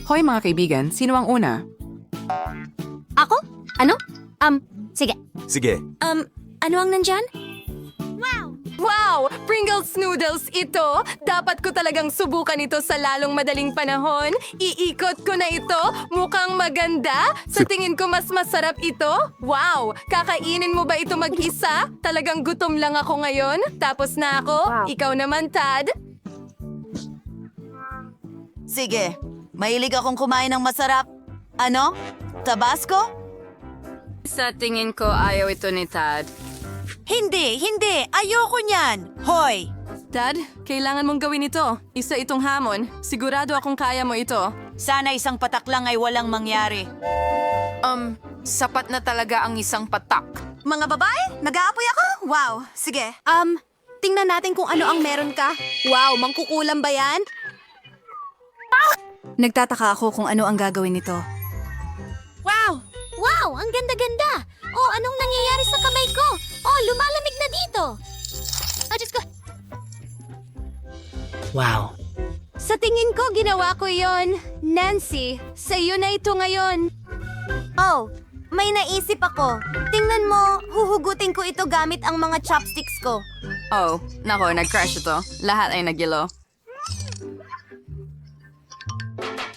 Hoy mga kaibigan, sino ang una? Ako? Ano? Sige. Sige. Ano ang nandyan? Wow! Pringles noodles ito! Dapat ko talagang subukan ito sa lalong madaling panahon. Iikot ko na ito. Mukhang maganda. Sa tingin ko mas masarap ito. Wow! Kakainin mo ba ito mag-isa? Talagang gutom lang ako ngayon. Tapos na ako. Ikaw naman, Tad. Sige, mahilig akong kumain ng masarap. Ano? Tabasco? Sa tingin ko, ayaw ito ni Tad. Hindi! Ayoko niyan! Hoy! Tad, kailangan mong gawin ito. Isa itong hamon. Sigurado akong kaya mo ito. Sana isang patak lang ay walang mangyari. Sapat na talaga ang isang patak. Mga babae, nag-aapoy ako? Wow, sige. Tingnan natin kung ano ang meron ka. Wow, mangkukulam ba yan? Nagtataka ako kung ano ang gagawin nito. Wow, ang ganda-ganda! Oh, anong nangyayari sa kamay ko? Oh, lumalamig na dito! Oh, Diyos ko! Wow. Sa tingin ko, ginawa ko yon. Nancy, sa'yo na ito ngayon. Oh, may naisip ako. Tingnan mo, huhugutin ko ito gamit ang mga chopsticks ko. Oh, nako, nag-crash ito. Lahat ay nagyelo.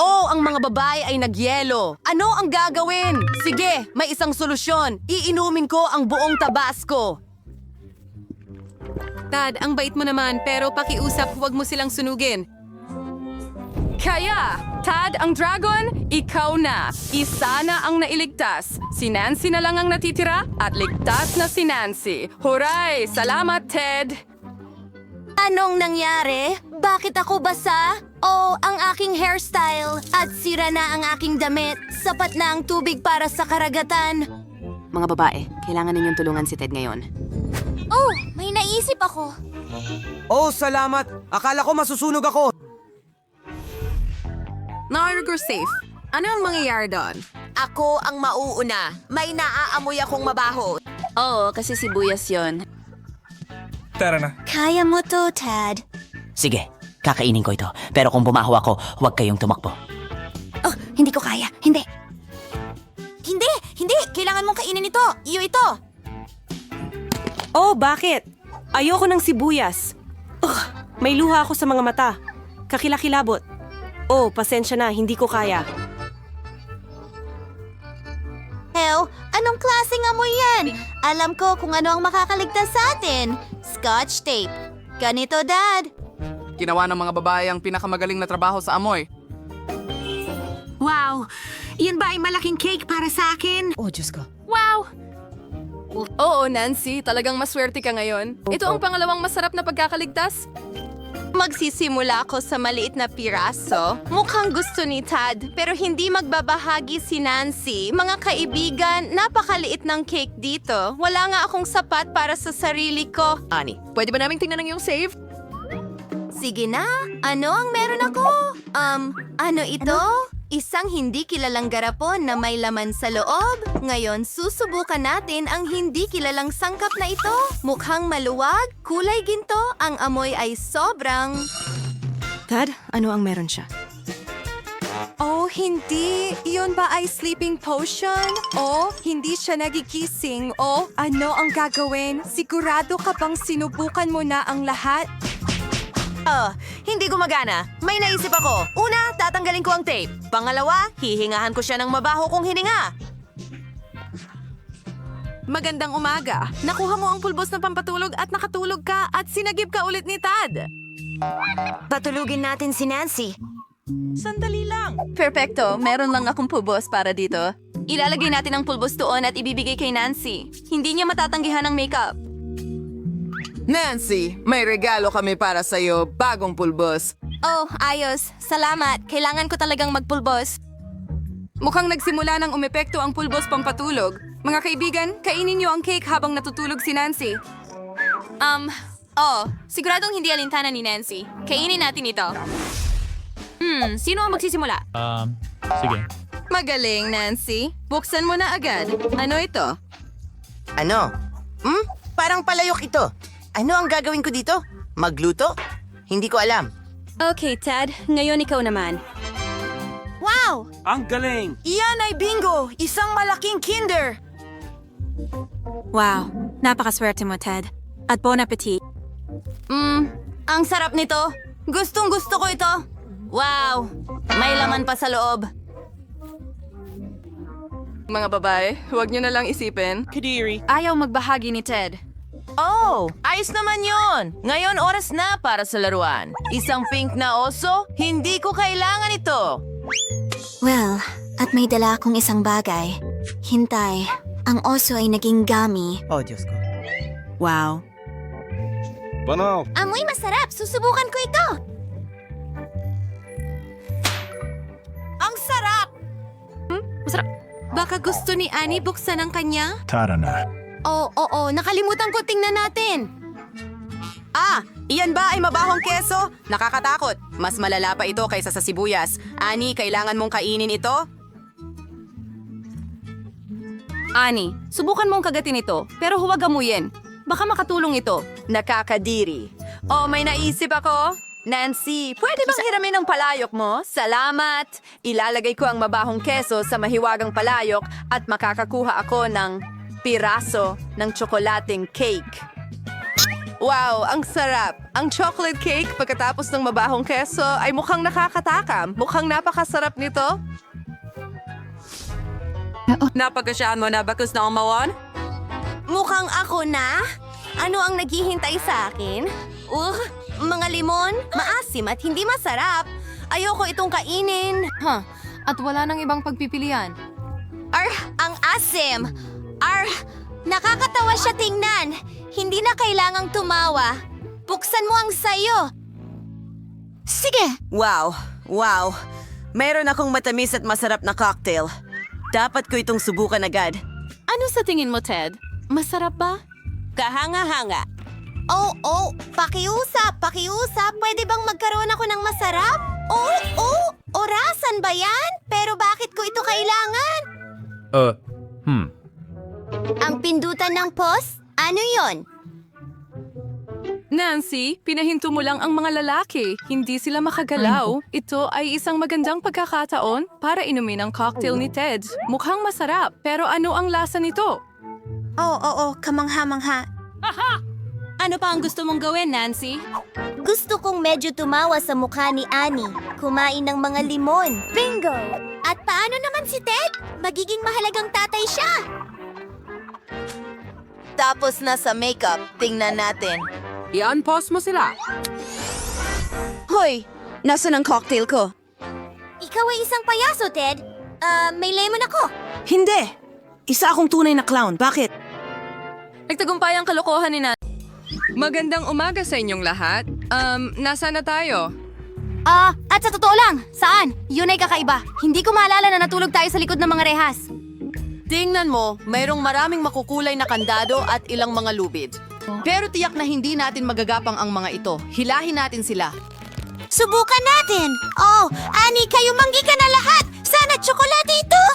Oh, ang mga babae ay nagyelo. Ano ang gagawin? Sige, may isang solusyon. Iinumin ko ang buong Tabasco. Tad, ang bait mo naman, pero pakiusap, huwag mo silang sunugin. Kaya, Tad, ang dragon, ikaw na. Isa na ang nailigtas. Si Nancy na lang ang natitira at ligtas na si Nancy. Huray! Salamat, Ted! Anong nangyari? Bakit ako basa? Oh, ang aking hairstyle at sira na ang aking damit. Sapat na ang tubig para sa karagatan. Mga babae, kailangan ninyong tulungan si Ted ngayon. Oh, may naisip ako. Oh, salamat! Akala ko masusunog ako! Nargo safe. Ano ang mangyayari doon? Ako ang mauuna. May naaamoy akong mabaho. Oo, kasi sibuyas yon. Tara na. Kaya mo to, Tad. Sige, kakainin ko ito. Pero kung bumaho ako, huwag kayong tumakbo. Oh, hindi ko kaya. Hindi. Hindi! Kailangan mong kainin ito. Iyo ito. Oh, bakit? Ayoko ng sibuyas. May luha ako sa mga mata. Kakilakilabot. Oh, pasensya na, hindi ko kaya. Anong klaseng amoy yan? Alam ko kung ano ang makakaligtas sa atin. Scotch tape. Ganito, Dad. Ginawa ng mga babae ang pinakamagaling na trabaho sa amoy. Wow! Yan ba ay malaking cake para sa akin? Oh, Diyos ko. Oo, Nancy, talagang maswerte ka ngayon. Ito ang pangalawang masarap na pagkakaligtas. Magsisimula ako sa maliit na piraso. Mukhang gusto ni Tad, pero hindi magbabahagi si Nancy. Mga kaibigan, napakaliit ng cake dito. Wala nga akong sapat para sa sarili ko. Ani, pwede ba naming tingnan ang iyong save? Sige na. Ano ang meron ako? Ano ito? Isang hindi kilalang garapon na may laman sa loob. Ngayon, susubukan natin ang hindi kilalang sangkap na ito. Mukhang maluwag, kulay ginto, ang amoy ay sobrang... Dad, ano ang meron siya? Oh, hindi. Iyon ba ay sleeping potion? O, hindi siya nagigising? O, ano ang gagawin? Sigurado ka bang sinubukan mo na ang lahat? Hindi gumagana. May naisip ako. Una, tatanggalin ko ang tape. Pangalawa, hihingahan ko siya ng mabaho kong hininga. Magandang umaga. Nakuha mo ang pulbos na pampatulog at nakatulog ka at sinagip ka ulit ni Tad. Patulugin natin si Nancy. Sandali lang. Perfecto. Meron lang akong pulbos para dito. Ilalagay natin ang pulbos doon at ibibigay kay Nancy. Hindi niya matatanggihan ang makeup. Nancy, may regalo kami para sa'yo, bagong pulbos. Oh, ayos. Salamat. Kailangan ko talagang magpulbos. Mukhang nagsimula ng umepekto ang pulbos pampatulog. Mga kaibigan, kainin niyo ang cake habang natutulog si Nancy. Siguradong hindi alintana ni Nancy. Kainin natin ito. Sino ang magsisimula? Sige. Magaling, Nancy. Buksan mo na agad. Ano ito? Ano? Parang palayok ito. Ano ang gagawin ko dito? Magluto? Hindi ko alam. Okay, Tad. Ngayon ikaw naman. Wow! Wow! Ang galing! Iyan ay bingo! Isang malaking kinder! Wow, napakaswerte mo, Ted. At bon appetit. Ang sarap nito. Gustong gusto ko ito. Wow! May laman pa sa loob. Mga babae, huwag niyo na lang isipin. Ayaw magbahagi ni Ted. Oh, ayos naman yon. Ngayon oras na para sa laruan. Isang pink na oso? Hindi ko kailangan ito. Well, at may dala akong isang bagay. Hintay, ang oso ay naging gummy. Oh, Diyos ko. Wow. Amoy masarap! Susubukan ko ito! Ang sarap! Baka gusto ni Annie buksan ang kanya? Oo, nakalimutan ko tingnan natin. Iyan ba ay mabahong keso? Nakakatakot. Mas malala pa ito kaysa sa sibuyas. Ani, kailangan mong kainin ito? Annie, subukan mong kagatin ito, pero huwag amuyin. Baka makatulong ito. Nakakadiri. Oh, may naisip ako. Nancy, pwede bang hiramin ang palayok mo? Salamat! Ilalagay ko ang mabahong keso sa mahiwagang palayok at makakakuha ako ng piraso ng tsokolating cake. Wow, ang sarap! Ang chocolate cake pagkatapos ng mabahong keso ay mukhang nakakatakam. Mukhang napakasarap nito. Napagkasyaan mo na bakus na umawan? Mukhang ako na? Ano ang naghihintay sa akin? Mga limon, maasim at hindi masarap. Ayoko itong kainin. At wala nang ibang pagpipilian. Ang asim! Nakakatawa siya tingnan. Hindi na kailangang tumawa. Buksan mo ang sayo. Sige! Wow! Mayroon akong matamis at masarap na cocktail. Dapat ko itong subukan agad. Ano sa tingin mo, Ted? Masarap ba? Kahanga-hanga. Pakiusap! Pwede bang magkaroon ako ng masarap? Orasan ba yan? Pero bakit ko ito kailangan? Ang pindutan ng post? Ano yon? Nancy, pinahinto mo lang ang mga lalaki. Hindi sila makagalaw. Ito ay isang magandang pagkakataon para inumin ang cocktail ni Ted. Mukhang masarap, pero ano ang lasa nito? Kamangha-mangha. Ano pa ang gusto mong gawin, Nancy? Gusto kong medyo tumawa sa mukha ni Annie. Kumain ng mga limon. Bingo! At paano naman si Ted? Magiging mahalagang tatay siya. Tapos na sa makeup, tingnan natin. I-unpause mo sila. Hoy! Nasaan ang cocktail ko? Ikaw ay isang payaso, Ted. May lemon ako. Hindi! Isa akong tunay na clown. Bakit? Nagtagumpay ang kalokohan ni Nancy. Magandang umaga sa inyong lahat. Nasaan na tayo? At sa totoo lang, saan? Yun ay kakaiba. Hindi ko maalala na natulog tayo sa likod ng mga rehas. Tingnan mo, mayroong maraming makukulay na kandado at ilang mga lubid. Pero tiyak na hindi natin magagapang ang mga ito. Hilahin natin sila. Subukan natin! Annie, kayo manggi ka na lahat! Sana tsokolate ito!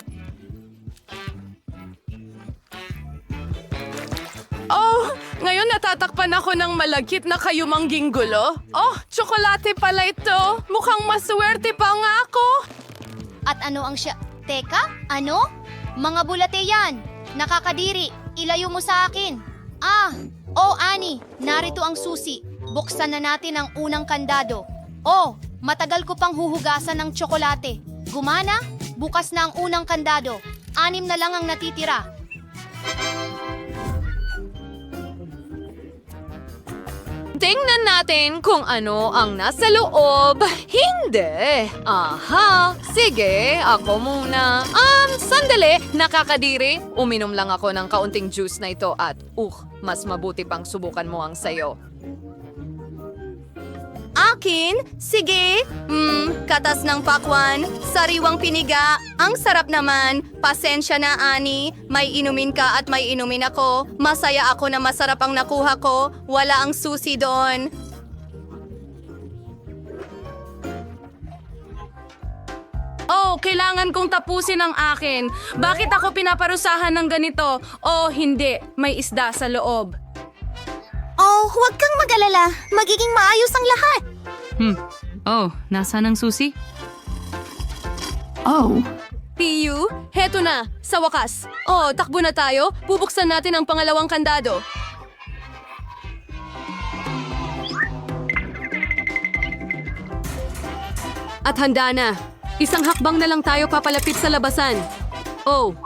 Ngayon natatakpan ako ng malagkit na kayumangging gulo. Tsokolate pala ito. Mukhang maswerte pa nga ako. At ano ang siya... Teka, ano? Mga bulate yan! Nakakadiri! Ilayo mo sa akin! Annie, narito ang susi. Buksan na natin ang unang kandado. Matagal ko pang huhugasan ng tsokolate. Gumana? Bukas na ang unang kandado. 6 na lang ang natitira. Tingnan natin kung ano ang nasa loob. Hindi. Sige, ako muna. Sandali, nakakadiri. Uminom lang ako ng kaunting juice na ito at, mas mabuti pang subukan mo ang sayo. Akin? Sige. Katas ng pakwan, sariwang piniga. Ang sarap naman. Pasensya na, Annie. May inumin ka at may inumin ako. Masaya ako na masarap ang nakuha ko. Wala ang susi doon. Kailangan kong tapusin ang akin. Bakit ako pinaparusahan ng ganito? Hindi. May isda sa loob. Huwag kang mag-alala. Magiging maayos ang lahat. Nasaan ang susi? Piyu, heto na, sa wakas. Oh, takbo na tayo. Bubuksan natin ang pangalawang kandado. At handa na. Isang hakbang na lang tayo papalapit sa labasan. Oh.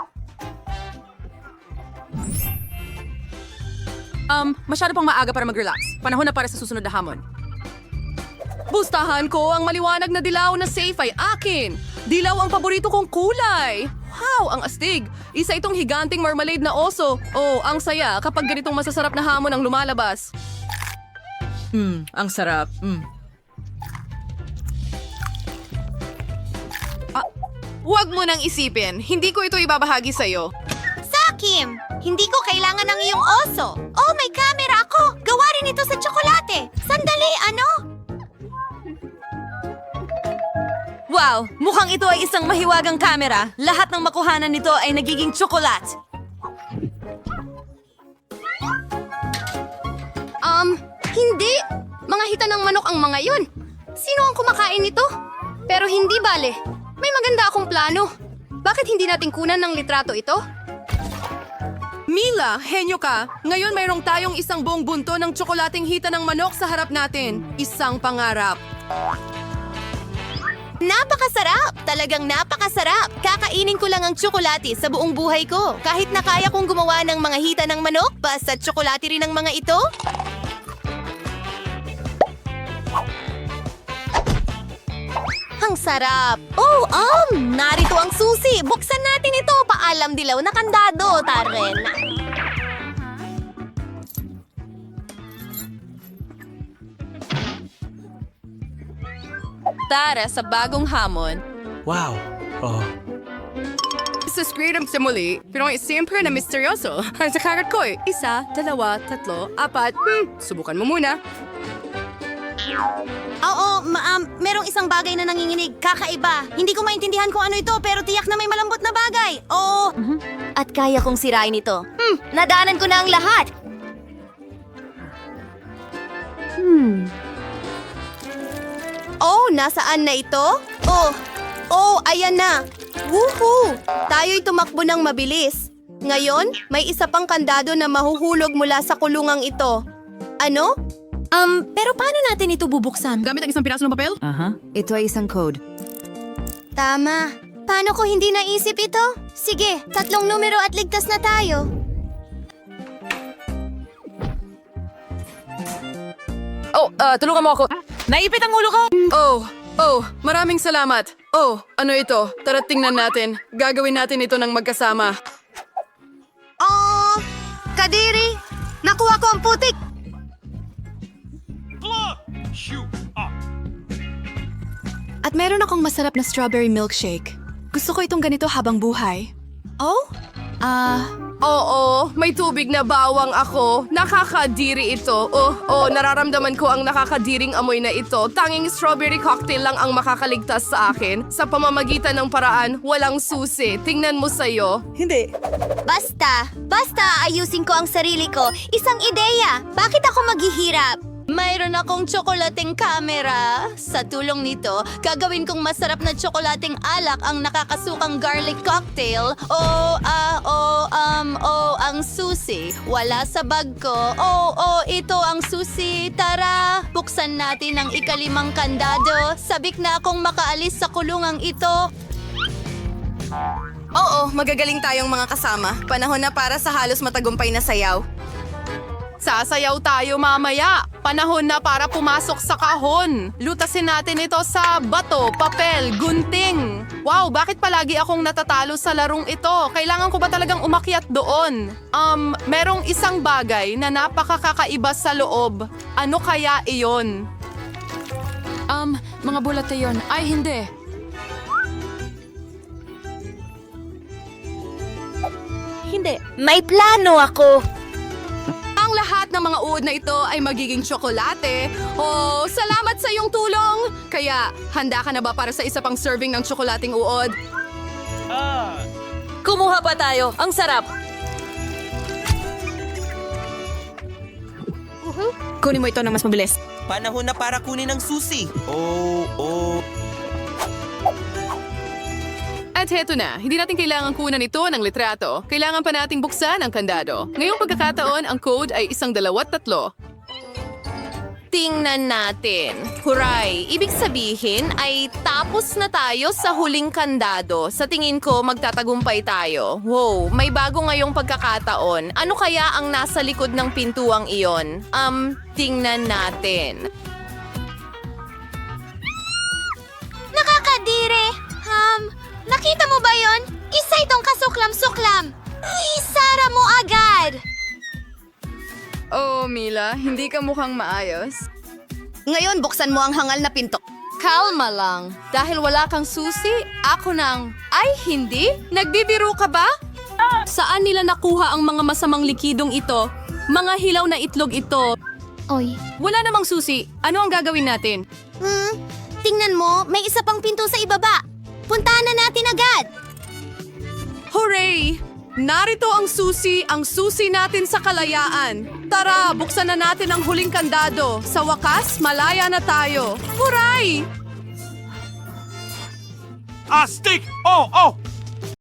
Masyado pang maaga para mag-relax. Panahon na para sa susunod na hamon. Bustahan ko, ang maliwanag na dilaw na safe ay akin. Dilaw ang paborito kong kulay. Wow, ang astig. Isa itong higanting marmalade na oso. Oh, ang saya kapag ganitong masasarap na hamon ang lumalabas. Ang sarap. Huwag mo nang isipin. Hindi ko ito ibabahagi sa'yo. Kim, hindi ko kailangan ng iyong oso. Oh, may camera ako. Gawa rin ito sa tsokolate. Sandali, ano? Wow! Mukhang ito ay isang mahiwagang kamera. Lahat ng makuhanan nito ay nagiging tsokolat. Hindi. Mga hita ng manok ang mga yun. Sino ang kumakain nito? Pero hindi bale. May maganda akong plano. Bakit hindi natin kunan ng litrato ito? Mila, henyo ka. Ngayon mayroong tayong isang buong bunto ng tsokolating hita ng manok sa harap natin. Isang pangarap. Napakasarap! Talagang napakasarap! Kakainin ko lang ang tsokolate sa buong buhay ko. Kahit na kaya kong gumawa ng mga hita ng manok, basta tsokolate rin ang mga ito. Ang sarap! Oh, narito ang susi! Buksan natin ito! Paalam dilaw na kandado, Taren! Tara sa bagong hamon. Wow. Oh. Sa screen sa muli, pero siyempre na misteryoso. Ang sa karat ko 1, 2, 3, 4. Subukan mo muna. Oo, merong isang bagay na nanginginig. Kakaiba. Hindi ko maintindihan kung ano ito, pero tiyak na may malambot na bagay. Oo. At kaya kong sirain ito. Nadaanan ko na ang lahat. Oh, nasaan na ito? Oh, ayan na. Woohoo! Tayo'y tumakbo ng mabilis. Ngayon, may isa pang kandado na mahuhulog mula sa kulungang ito. Ano? Pero paano natin ito bubuksan? Gamit ang isang piraso ng papel? Ito ay isang code. Tama. Paano ko hindi naisip ito? Sige, 3 numero at ligtas na tayo. Tulungan mo ako. Naipit ang ulo ko! Maraming salamat. Ano ito? Tara tingnan natin. Gagawin natin ito ng magkasama. Oh, Kadiri! Nakuha ko ang putik! At meron akong masarap na strawberry milkshake. Gusto ko itong ganito habang buhay. Oh? Oo, may tubig na bawang ako. Nakakadiri ito. Nararamdaman ko ang nakakadiring amoy na ito. Tanging strawberry cocktail lang ang makakaligtas sa akin. Sa pamamagitan ng paraan, walang susi. Tingnan mo sa'yo. Basta ayusin ko ang sarili ko. Isang ideya. Bakit ako maghihirap? Mayroon akong tsokolating camera. Sa tulong nito, gagawin kong masarap na tsokolating alak ang nakakasukang garlic cocktail. Ang susi. Wala sa bag ko. Ito ang susi. Tara, buksan natin ang ika-5 kandado. Sabik na akong makaalis sa kulungang ito. Oo, magagaling tayong mga kasama. Panahon na para sa halos matagumpay na sayaw. Sasayaw tayo mamaya. Panahon na para pumasok sa kahon. Lutasin natin ito sa bato, papel, gunting. Wow, bakit palagi akong natatalo sa larong ito? Kailangan ko ba talagang umakyat doon? Merong isang bagay na napakakaiba sa loob. Ano kaya iyon? Mga bulate yon. Ay, hindi. Hindi. May plano ako. Ang lahat ng mga uod na ito ay magiging tsokolate. Salamat sa iyong tulong! Kaya, handa ka na ba para sa isa pang serving ng tsokolating uod? Kumuha pa tayo. Ang sarap. Kunin mo ito na mas mabilis. Panahon na para kunin ang susi. At heto na, hindi natin kailangan kunan ito ng litrato. Kailangan pa nating buksan ang kandado. Ngayong pagkakataon, ang code ay 1, 2, 3. Tingnan natin. Huray! Ibig sabihin ay tapos na tayo sa huling kandado. Sa tingin ko, magtatagumpay tayo. Wow, may bago ngayong pagkakataon. Ano kaya ang nasa likod ng pintuang iyon? Tingnan natin. Nakakadire! Nakita mo ba yon? Isa itong kasuklam-suklam! Isara mo agad! Oh, Mila, hindi ka mukhang maayos. Ngayon, buksan mo ang hangal na pinto. Kalma lang. Dahil wala kang susi, ako nang... Ay, hindi? Nagbibiro ka ba? Saan nila nakuha ang mga masamang likidong ito? Mga hilaw na itlog ito. Oy. Wala namang susi. Ano ang gagawin natin? Tingnan mo, may isa pang pinto sa ibaba. Puntahan na natin agad. Hooray! Narito ang susi natin sa kalayaan. Tara, buksan na natin ang huling kandado. Sa wakas, malaya na tayo. Hooray! Astig! Oh!